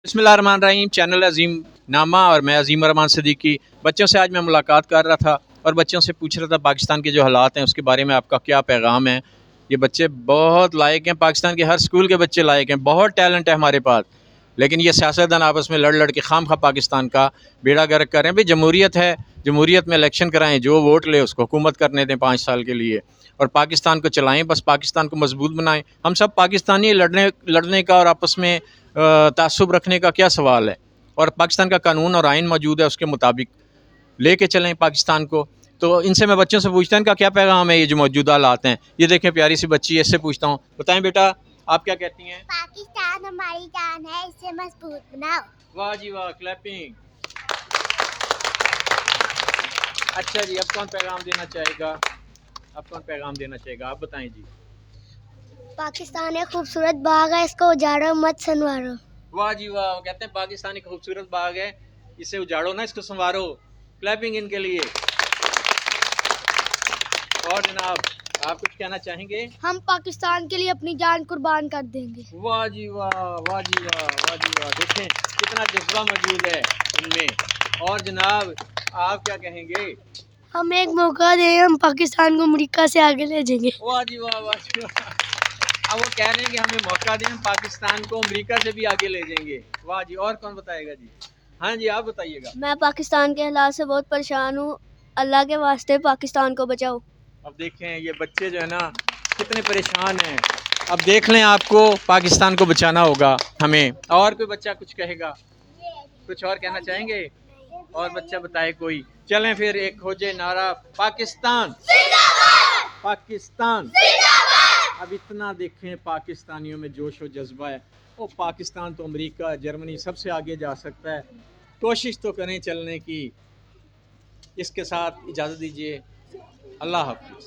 बिस्मिल्लाहिर्रहमानिर्रहीम। चैनल अजीम नामा और मैं अजीम रहमान सिद्दीकी। बच्चों से आज मैं मुलाकात कर रहा था और बच्चों से पूछ रहा था पाकिस्तान के जो हालात हैं उसके बारे में आपका क्या पैगाम है। ये बच्चे बहुत लायक हैं, पाकिस्तान के हर स्कूल के बच्चे लायक हैं, बहुत टैलेंट है हमारे पास। लेकिन ये सियासतदान आपस में लड़ लड़ के खाम खा पाकिस्तान का बेड़ा गर्क कर रहे हैं। भाई जमहूरियत है, जमहूरियत में इलेक्शन कराएं, जो वोट ले उसको हुकूमत करने दें 5 साल के लिए और पाकिस्तान को चलाएं, बस पाकिस्तान को मजबूत बनाएं। हम सब पाकिस्तानी, लड़ने लड़ने का और आपस में तासुब रखने का क्या सवाल है। और पाकिस्तान का कानून और आइन मौजूद है, उसके मुताबिक लेके चलें पाकिस्तान को। तो इनसे मैं बच्चों से पूछता हूँ इनका क्या पैगाम है ये जो मौजूदा हालात हैं। ये देखें प्यारी सी बच्ची है, इससे पूछता हूँ, बताएं बेटा आप क्या कहती हैं। पाकिस्तान हमारी जान है, इसे मजबूत बनाओ। वाह जी वाह, क्लैपिंग। अच्छा जी, अब कौन पैगाम देना चाहेगा, अब कौन पैगाम देना चाहेगा, आप बताएं जी। पाकिस्तान एक खूबसूरत बाग है, इसको उजाड़ो मत संवारो। वाह जी वाह, वो कहते हैं पाकिस्तान एक खूबसूरत बाग है, इसे उजाड़ो ना, इसको संवारो। क्लैपिंग इनके लिए। और जनाब आप कुछ कहना चाहेंगे। हम पाकिस्तान के लिए अपनी जान कुर्बान कर देंगे। वाह जी वाह, वाह जी वाह, वाह जी वाह, देखें कितना जज्बा मौजूद है इनमें। और जनाब आप क्या कहेंगे। हम एक मौका दें, हम पाकिस्तान को अमेरिका से आगे ले जाएंगे। वाह जी वाह, वाह जी वाह। अब वो कह रहे हैं कि हमें मौका दें, हम पाकिस्तान को अमेरिका से भी आगे ले जाएंगे। वाह जी, और कौन बताएगा जी। हाँ जी आप बताइएगा। मैं पाकिस्तान के हालात से बहुत परेशान हूँ, अल्लाह के वास्ते पाकिस्तान को बचाओ। अब देखें ये बच्चे जो है ना कितने परेशान हैं। अब देख लें, आपको पाकिस्तान को बचाना होगा हमें। और कोई बच्चा कुछ कहेगा, कुछ और कहना चाहेंगे, और बच्चा बताए कोई। चलें फिर एक हो जाए नारा, पाकिस्तान पाकिस्तान। अब इतना देखें पाकिस्तानियों में जोश और जज्बा है। वो पाकिस्तान तो अमेरिका, जर्मनी सबसे आगे जा सकता है। कोशिश तो करें चलने की। इसके साथ इजाज़त दीजिए, अल्लाह हाफ़िज़।